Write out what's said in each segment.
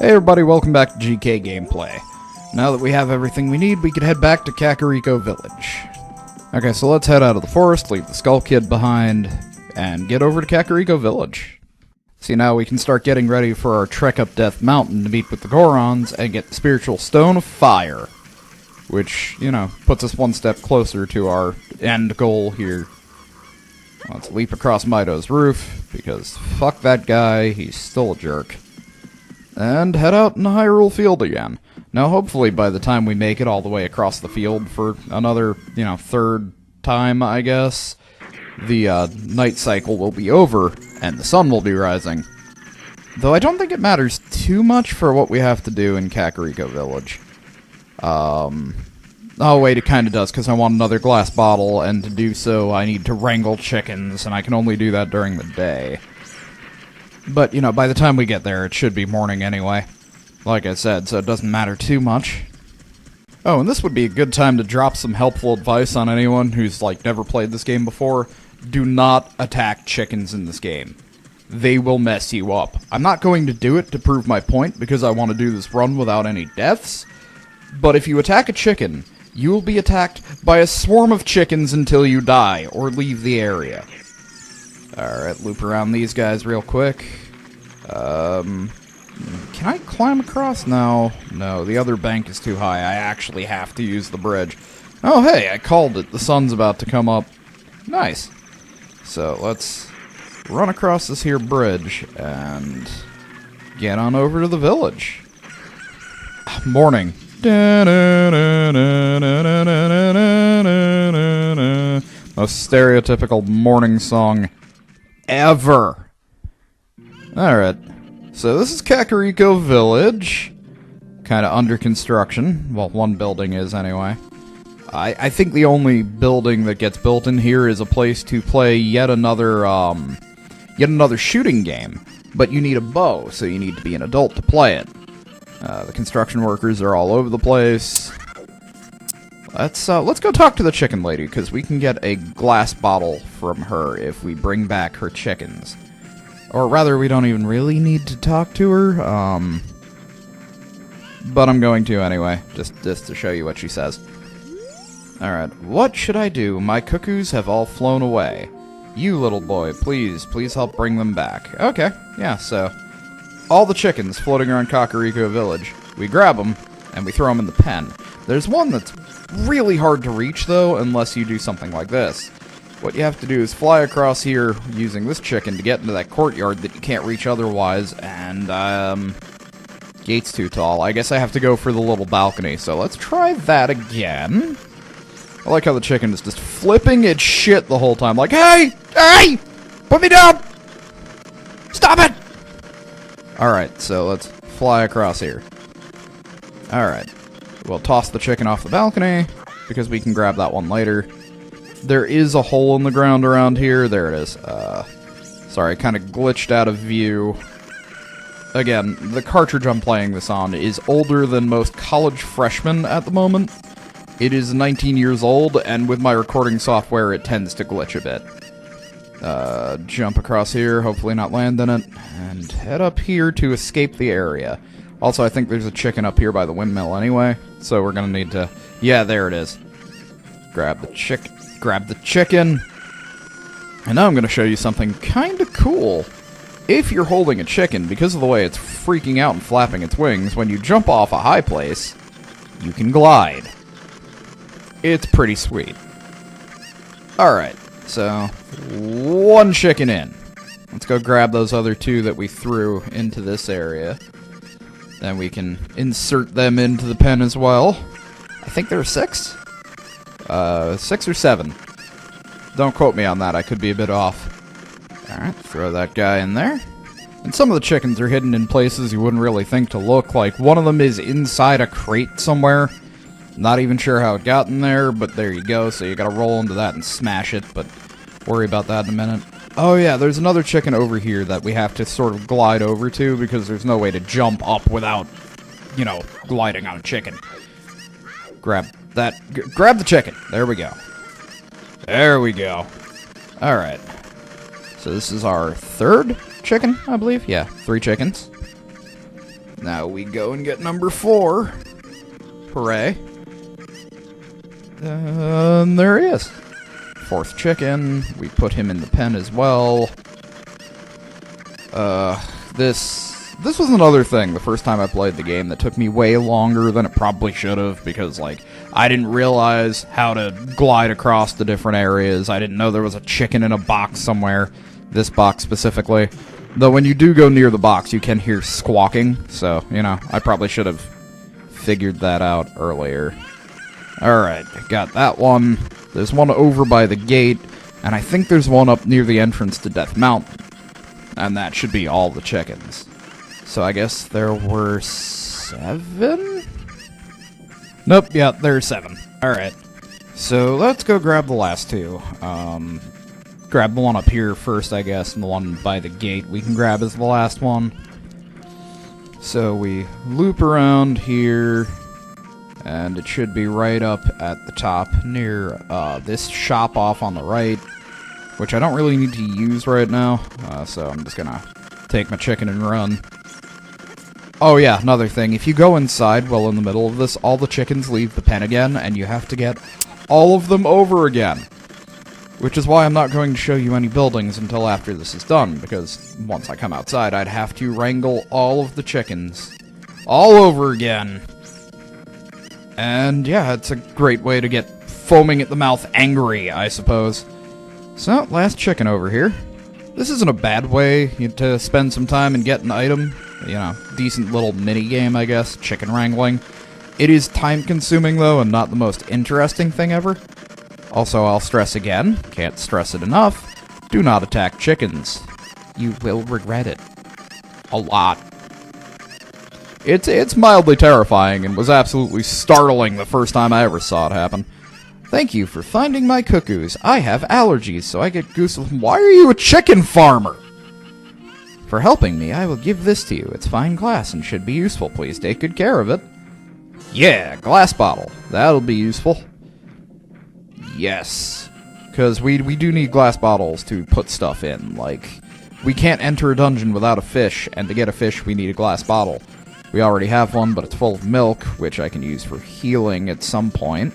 Hey everybody, welcome back to GK Gameplay. Now that we have everything we need, we can head back to Kakariko Village. Okay, so let's head out of the forest, leave the Skull Kid behind, and get over to Kakariko Village. See, now we can start getting ready for our trek up Death Mountain to meet with the Gorons and get the Spiritual Stone of Fire. Which, you know, puts us one step closer to our end goal here. Let's leap across Mido's roof, because fuck that guy, he's still a jerk. And head out in the Hyrule Field again. Now, hopefully, by the time we make it all the way across the field for another, third time, I guess, the night cycle will be over, and the sun will be rising. Though I don't think it matters too much for what we have to do in Kakariko Village. Oh wait, it kinda does, because I want another glass bottle, and to do so, I need to wrangle chickens, and I can only do that during the day. But, by the time we get there, it should be morning anyway. Like I said, so it doesn't matter too much. Oh, and this would be a good time to drop some helpful advice on anyone who's, never played this game before. Do not attack chickens in this game. They will mess you up. I'm not going to do it to prove my point, because I want to do this run without any deaths. But if you attack a chicken, you will be attacked by a swarm of chickens until you die, or leave the area. Alright, loop around these guys real quick. Can I climb across? No, the other bank is too high. I actually have to use the bridge. Oh, hey, I called it. The sun's about to come up. Nice. So, let's run across this here bridge and get on over to the village. Morning. Most stereotypical morning song ever. Alright, so this is Kakariko Village. Kind of under construction. Well, one building is anyway. I think the only building that gets built in here is a place to play yet another shooting game. But you need a bow, so you need to be an adult to play it. The construction workers are all over the place. Let's go talk to the chicken lady, because we can get a glass bottle from her if we bring back her chickens. Or rather, we don't even really need to talk to her, but I'm going to anyway, just to show you what she says. Alright, what should I do? My cuckoos have all flown away. You, little boy, please help bring them back. Okay, yeah, so all the chickens floating around Kakariko Village, we grab them, and we throw them in the pen. There's one that's really hard to reach, though, unless you do something like this. What you have to do is fly across here using this chicken to get into that courtyard that you can't reach otherwise, and, gate's too tall. I guess I have to go for the little balcony, so let's try that again. I like how the chicken is just flipping its shit the whole time, like, hey! Hey! Put me down! Stop it! Alright, so let's fly across here. Alright. We'll toss the chicken off the balcony, because we can grab that one later. There is a hole in the ground around here. There it is. Sorry, kind of glitched out of view. Again, the cartridge I'm playing this on is older than most college freshmen at the moment. It is 19 years old, and with my recording software, it tends to glitch a bit. Jump across here, hopefully not land in it, and head up here to escape the area. Also, I think there's a chicken up here by the windmill anyway, so we're gonna need to... Yeah, there it is. Grab the chicken. And now I'm gonna show you something kinda cool. If you're holding a chicken, because of the way it's freaking out and flapping its wings, when you jump off a high place, you can glide. It's pretty sweet. Alright, so one chicken in. Let's go grab those other two that we threw into this area. Then we can insert them into the pen as well. I think there are 6? 6 or 7. Don't quote me on that, I could be a bit off. Alright, throw that guy in there. And some of the chickens are hidden in places you wouldn't really think to look. Like, one of them is inside a crate somewhere. Not even sure how it got in there, but there you go. So you gotta roll into that and smash it, but worry about that in a minute. Oh yeah, there's another chicken over here that we have to sort of glide over to, because there's no way to jump up without, gliding on a chicken. Grab that. Grab the chicken. There we go. There we go. Alright. So this is our third chicken, I believe. Yeah, 3 chickens. Now we go and get number 4. Hooray. And there he is. 4th chicken. We put him in the pen as well. This was another thing the first time I played the game that took me way longer than it probably should have, because, like, I didn't realize how to glide across the different areas. I didn't know there was a chicken in a box somewhere. This box specifically. Though when you do go near the box, you can hear squawking, so, you know, I probably should have figured that out earlier. Alright, got that one. There's one over by the gate, and I think there's one up near the entrance to Death Mountain. And that should be all the chickens. So I guess there were 7? Nope, yeah, there's 7. Alright. So let's go grab the last 2. Grab the one up here first, I guess, and the one by the gate we can grab as the last one. So we loop around here, and it should be right up at the top near this shop off on the right, which I don't really need to use right now, so I'm just gonna take my chicken and run. Oh yeah, another thing, if you go inside while in the middle of this, all the chickens leave the pen again, and you have to get all of them over again. Which is why I'm not going to show you any buildings until after this is done, because once I come outside, I'd have to wrangle all of the chickens all over again. And yeah, it's a great way to get foaming at the mouth angry, I suppose. So, last chicken over here. This isn't a bad way to spend some time and get an item. You know, decent little mini-game, I guess, chicken wrangling. It is time-consuming, though, and not the most interesting thing ever. Also, I'll stress again, can't stress it enough, do not attack chickens. You will regret it. A lot. It's mildly terrifying and was absolutely startling the first time I ever saw it happen. Thank you for finding my cuckoos. I have allergies, so I get Goose. Why are you a chicken farmer? For helping me, I will give this to you. It's fine glass and should be useful. Please take good care of it. Yeah, glass bottle. That'll be useful. Yes. Because we do need glass bottles to put stuff in. Like, we can't enter a dungeon without a fish, and to get a fish, we need a glass bottle. We already have one, but it's full of milk, which I can use for healing at some point.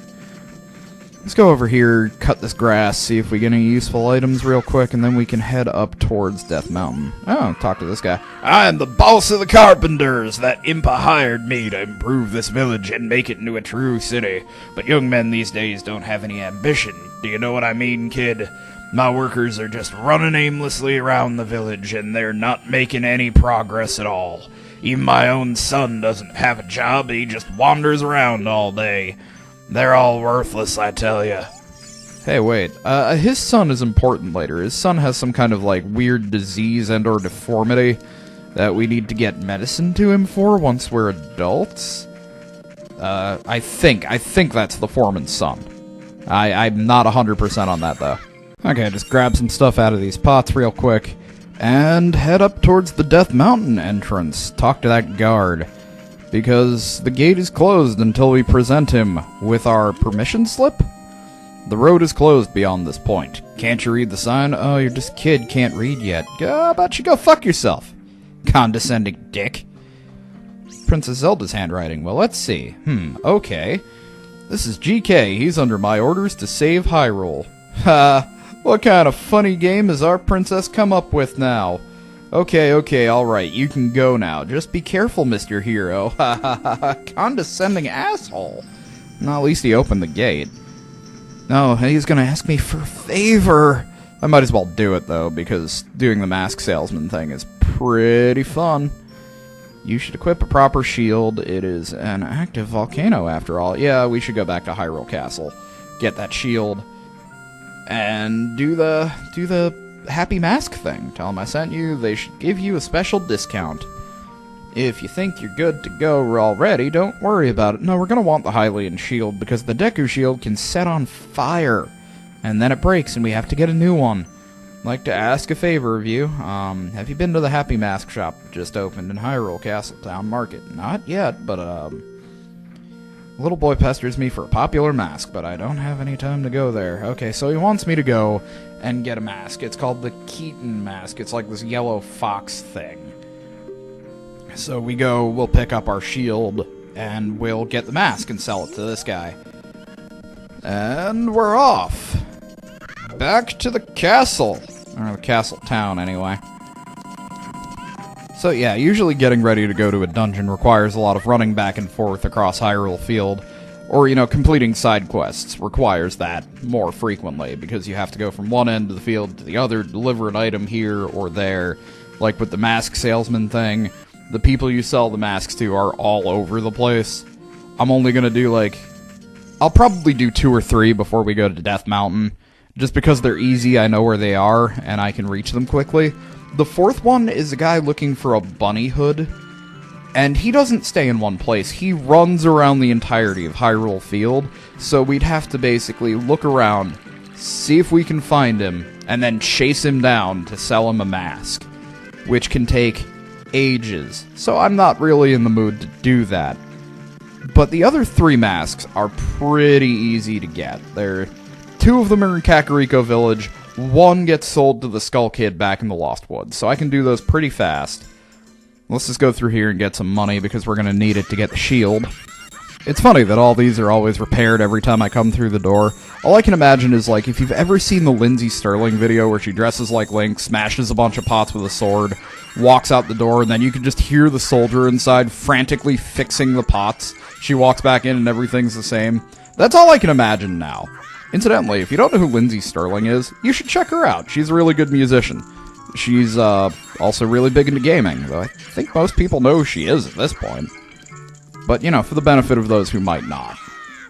Let's go over here, cut this grass, see if we get any useful items real quick, and then we can head up towards Death Mountain. Oh, talk to this guy. I am the boss of the carpenters. That impa hired me to improve this village and make it into a true city. But young men these days don't have any ambition. Do you know what I mean, kid? My workers are just running aimlessly around the village, and they're not making any progress at all. Even my own son doesn't have a job. He just wanders around all day. They're all worthless, I tell you. Hey, wait. His son is important later. His son has some kind of, like, weird disease and or deformity that we need to get medicine to him for once we're adults. I think that's the Foreman's son. I'm not 100% on that, though. Okay, just grab some stuff out of these pots real quick, and head up towards the Death Mountain entrance. Talk to that guard. Because the gate is closed until we present him with our permission slip? The road is closed beyond this point. Can't you read the sign? Oh, you're just a kid, can't read yet. How about you go fuck yourself? Condescending dick. Princess Zelda's handwriting. Well, let's see. Okay. This is GK. He's under my orders to save Hyrule. Ha! What kind of funny game has our princess come up with now? Okay, alright, you can go now. Just be careful, Mr. Hero. Ha ha ha ha. Condescending asshole. No, at least he opened the gate. No, he's gonna ask me for a favor. I might as well do it, though, because doing the Mask Salesman thing is pretty fun. You should equip a proper shield. It is an active volcano, after all. Yeah, we should go back to Hyrule Castle. Get that shield. And do the Happy Mask thing. Tell them I sent you. They should give you a special discount. If you think you're good to go already, don't worry about it. No, we're going to want the Hylian Shield, because the Deku Shield can set on fire. And then it breaks, and we have to get a new one. I'd like to ask a favor of you. Have you been to the Happy Mask shop that just opened in Hyrule Castle Town Market? Not yet, but, little boy pesters me for a popular mask, but I don't have any time to go there. Okay, so he wants me to go and get a mask. It's called the Keaton Mask. It's like this yellow fox thing. So we'll pick up our shield, and we'll get the mask and sell it to this guy. And we're off. Back to the castle. Or the castle town, anyway. So yeah, usually getting ready to go to a dungeon requires a lot of running back and forth across Hyrule Field. Or, completing side quests requires that more frequently, because you have to go from one end of the field to the other, deliver an item here or there. Like with the Mask Salesman thing, the people you sell the masks to are all over the place. I'm only gonna do, I'll probably do 2 or 3 before we go to Death Mountain. Just because they're easy, I know where they are, and I can reach them quickly. The 4th one is a guy looking for a bunny hood. And he doesn't stay in one place. He runs around the entirety of Hyrule Field, so we'd have to basically look around, see if we can find him, and then chase him down to sell him a mask, which can take ages. So I'm not really in the mood to do that. But the other 3 masks are pretty easy to get. 2 of them are in Kakariko Village, 1 gets sold to the Skull Kid back in the Lost Woods, so I can do those pretty fast. Let's just go through here and get some money, because we're going to need it to get the shield. It's funny that all these are always repaired every time I come through the door. All I can imagine is, if you've ever seen the Lindsay Sterling video where she dresses like Link, smashes a bunch of pots with a sword, walks out the door, and then you can just hear the soldier inside frantically fixing the pots. She walks back in and everything's the same. That's all I can imagine now. Incidentally, if you don't know who Lindsay Sterling is, you should check her out. She's a really good musician. She's also really big into gaming, though I think most people know who she is at this point. But, for the benefit of those who might not.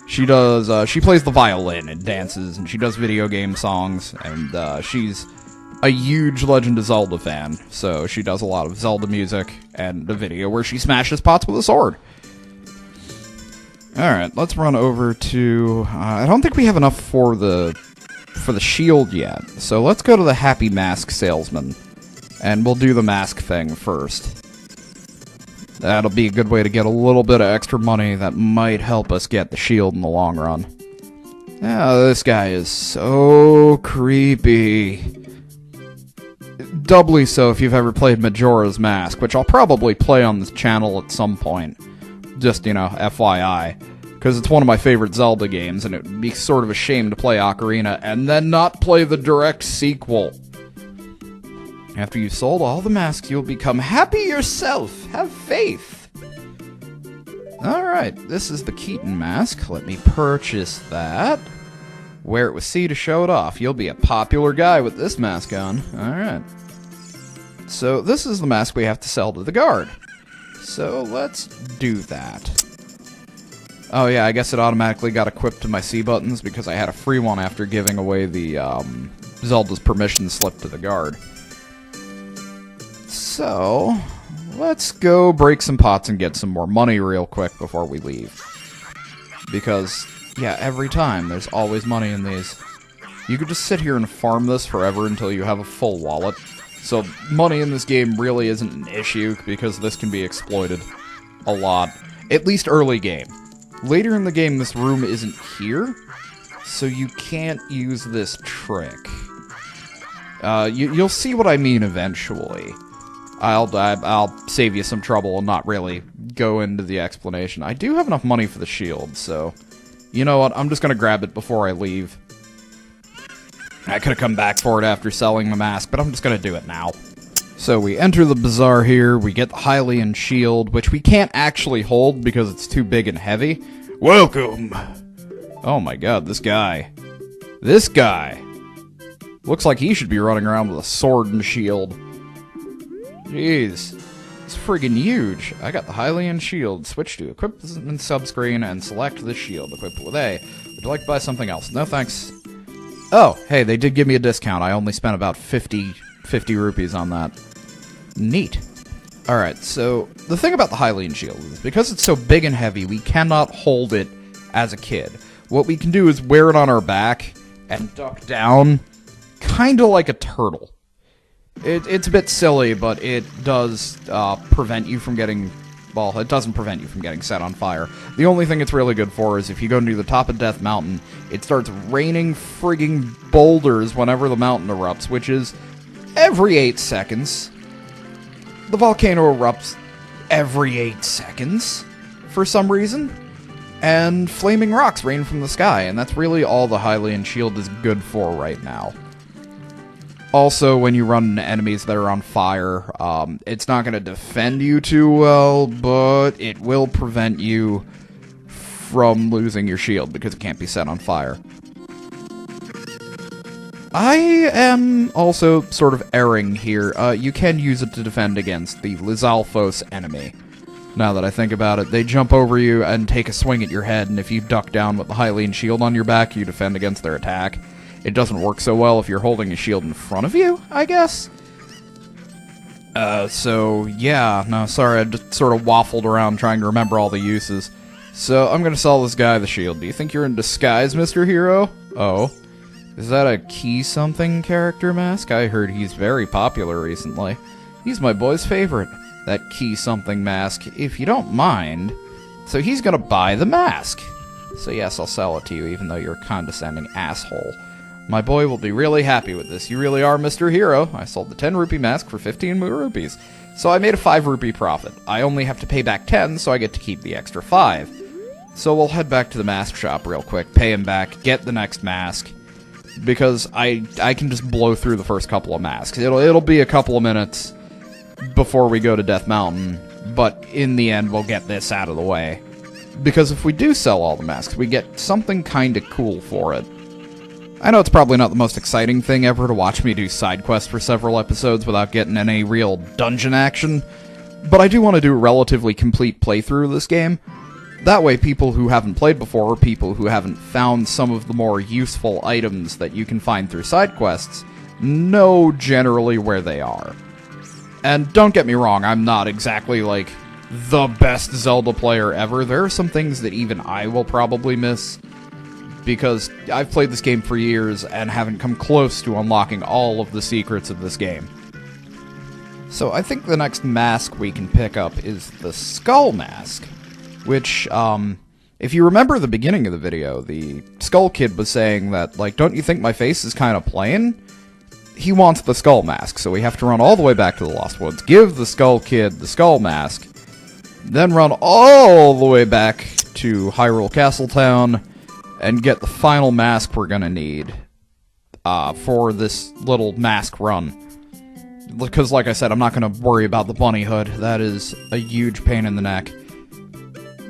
She plays the violin and dances, and she does video game songs, and she's a huge Legend of Zelda fan, so she does a lot of Zelda music, and a video where she smashes pots with a sword. Alright, let's run over to... I don't think we have enough for the shield yet, so let's go to the Happy Mask Salesman, and we'll do the mask thing first. That'll be a good way to get a little bit of extra money that might help us get the shield in the long run. Yeah, this guy is so creepy. Doubly so if you've ever played Majora's Mask, which I'll probably play on this channel at some point. Just, FYI. Because it's one of my favorite Zelda games, and it would be sort of a shame to play Ocarina and then not play the direct sequel. After you've sold all the masks, you'll become happy yourself. Have faith. Alright, this is the Keaton Mask. Let me purchase that. Wear it with C to show it off. You'll be a popular guy with this mask on. Alright. So this is the mask we have to sell to the guard. So let's do that. Oh yeah, I guess it automatically got equipped to my C buttons because I had a free one after giving away the Zelda's permission slip to the guard. So, let's go break some pots and get some more money real quick before we leave. Because, yeah, every time there's always money in these. You could just sit here and farm this forever until you have a full wallet. So, money in this game really isn't an issue because this can be exploited a lot. At least early game. Later in the game, this room isn't here, so you can't use this trick. You'll see what I mean eventually. I'll save you some trouble and not really go into the explanation. I do have enough money for the shield, so... You know what, I'm just gonna grab it before I leave. I could've come back for it after selling the mask, but I'm just gonna do it now. So we enter the bazaar here, we get the Hylian Shield, which we can't actually hold because it's too big and heavy. Welcome! Oh my god, this guy. This guy! Looks like he should be running around with a sword and shield. Jeez. It's friggin' huge. I got the Hylian Shield. Switch to equipment subscreen and select the shield. Equip it with A. Would you like to buy something else? No thanks. Oh, hey, they did give me a discount. I only spent about 50 rupees on that. Neat. Alright, so the thing about the Hylian Shield is because it's so big and heavy, we cannot hold it as a kid. What we can do is wear it on our back and duck down, kind of like a turtle. It's a bit silly, but it does prevent you from getting... Well, it doesn't prevent you from getting set on fire. The only thing it's really good for is if you go to the top of Death Mountain, it starts raining frigging boulders whenever the mountain erupts, which is every 8 seconds. The volcano erupts every 8 seconds for some reason. And flaming rocks rain from the sky, and that's really all the Hylian Shield is good for right now. Also, when you run into enemies that are on fire, it's not going to defend you too well, but it will prevent you from losing your shield because it can't be set on fire. I am also sort of erring here. You can use it to defend against the Lizalfos enemy. Now that I think about it, they jump over you and take a swing at your head, and if you duck down with the Hylian Shield on your back, you defend against their attack. It doesn't work so well if you're holding a shield in front of you, I guess? So, yeah, no, sorry, I just sort of waffled around trying to remember all the uses. So, I'm gonna sell this guy the shield. Do you think you're in disguise, Mr. Hero? Oh. Is that a Key-something character mask? I heard he's very popular recently. He's my boy's favorite. That Key-something mask, if you don't mind. So he's gonna buy the mask. So yes, I'll sell it to you, even though you're a condescending asshole. My boy will be really happy with this. You really are Mr. Hero. I sold the 10 rupee mask for 15 rupees. So I made a 5 rupee profit. I only have to pay back 10, so I get to keep the extra 5. So we'll head back to the mask shop real quick, pay him back, get the next mask. Because I can just blow through the first couple of masks. It'll be a couple of minutes before we go to Death Mountain, but in the end we'll get this out of the way. Because if we do sell all the masks, we get something kinda cool for it. I know it's probably not the most exciting thing ever to watch me do side quests for several episodes without getting any real dungeon action, but I do want to do a relatively complete playthrough of this game. That way people who haven't played before, or people who haven't found some of the more useful items that you can find through side quests, know generally where they are. And don't get me wrong, I'm not exactly, like, the best Zelda player ever. There are some things that even I will probably miss, because I've played this game for years and haven't come close to unlocking all of the secrets of this game. So I think the next mask we can pick up is the Skull Mask, which, if you remember the beginning of the video, the Skull Kid was saying that, like, don't you think my face is kind of plain? He wants the Skull Mask, so we have to run all the way back to the Lost Woods, give the Skull Kid the Skull Mask, then run all the way back to Hyrule Castletown, and get the final mask we're gonna need for this little mask run. Because, like I said, I'm not gonna worry about the bunny hood. That is a huge pain in the neck.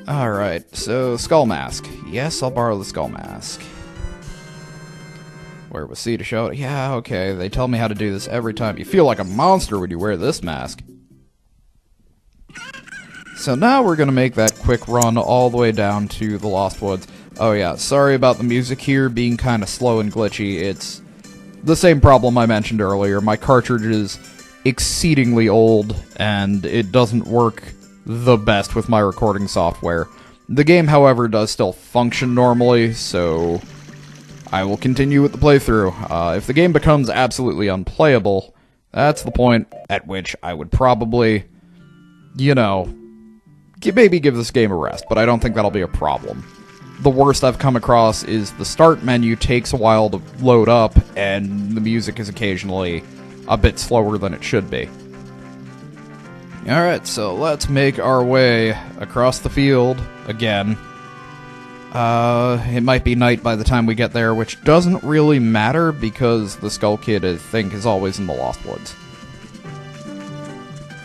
Alright, so Skull Mask. Yes, I'll borrow the Skull Mask. Where was C to show it? Yeah, okay, they tell me how to do this every time. You feel like a monster when you wear this mask. So now we're gonna make that quick run all the way down to the Lost Woods. Oh yeah, sorry about the music here being kind of slow and glitchy. It's the same problem I mentioned earlier. My cartridge is exceedingly old, and it doesn't work the best with my recording software. The game, however, does still function normally, so I will continue with the playthrough. If the game becomes absolutely unplayable, that's the point at which I would probably, you know, maybe give this game a rest, but I don't think that'll be a problem. The worst I've come across is the start menu takes a while to load up, and the music is occasionally a bit slower than it should be. Alright, so let's make our way across the field again. It might be night by the time we get there, which doesn't really matter because the Skull Kid, I think, is always in the Lost Woods.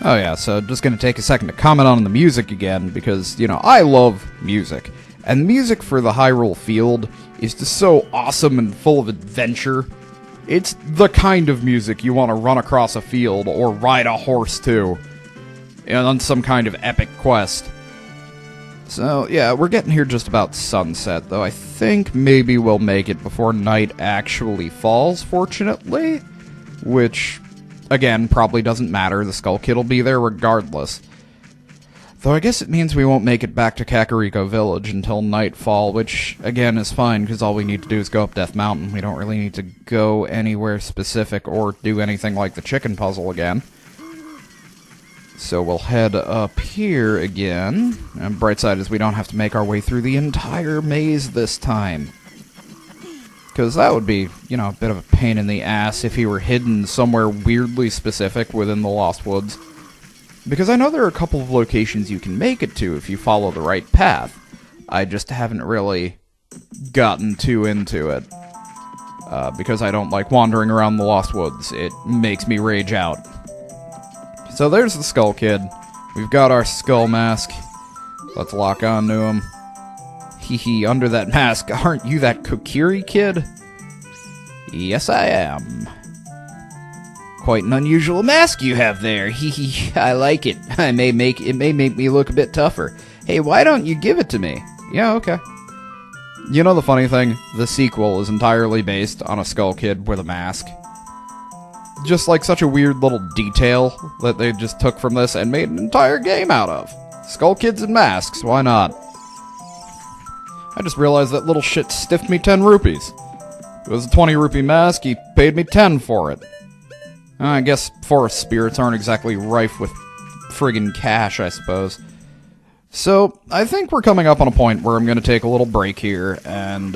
Oh yeah, so just gonna take a second to comment on the music again, because, you know, I love music. And music for the Hyrule Field is just so awesome and full of adventure. It's the kind of music you want to run across a field or ride a horse to on some kind of epic quest. So, yeah, we're getting here just about sunset, though I think maybe we'll make it before night actually falls, fortunately. Which, again, probably doesn't matter. The Skull Kid will be there regardless. Though I guess it means we won't make it back to Kakariko Village until nightfall, which, again, is fine, because all we need to do is go up Death Mountain. We don't really need to go anywhere specific or do anything like the chicken puzzle again. So we'll head up here again. And bright side is we don't have to make our way through the entire maze this time. Because that would be, you know, a bit of a pain in the ass if he were hidden somewhere weirdly specific within the Lost Woods. Because I know there are a couple of locations you can make it to if you follow the right path. I just haven't really gotten too into it. Because I don't like wandering around the Lost Woods. It makes me rage out. So there's the Skull Kid. We've got our Skull Mask. Let's lock on to him. Hee hee, under that mask, aren't you that Kokiri kid? Yes, I am. Quite an unusual mask you have there. Hee hee, I like it. It may make me look a bit tougher. Hey, why don't you give it to me? Yeah, okay. You know the funny thing? The sequel is entirely based on a Skull Kid with a mask. Just like such a weird little detail that they just took from this and made an entire game out of. Skull Kids and masks, why not? I just realized that little shit stiffed me 10 rupees. It was a 20 rupee mask, he paid me 10 for it. I guess forest spirits aren't exactly rife with friggin' cash, I suppose. So, I think we're coming up on a point where I'm going to take a little break here and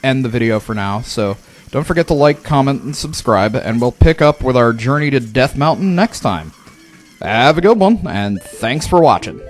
end the video for now, so don't forget to like, comment, and subscribe, and we'll pick up with our journey to Death Mountain next time. Have a good one, and thanks for watching.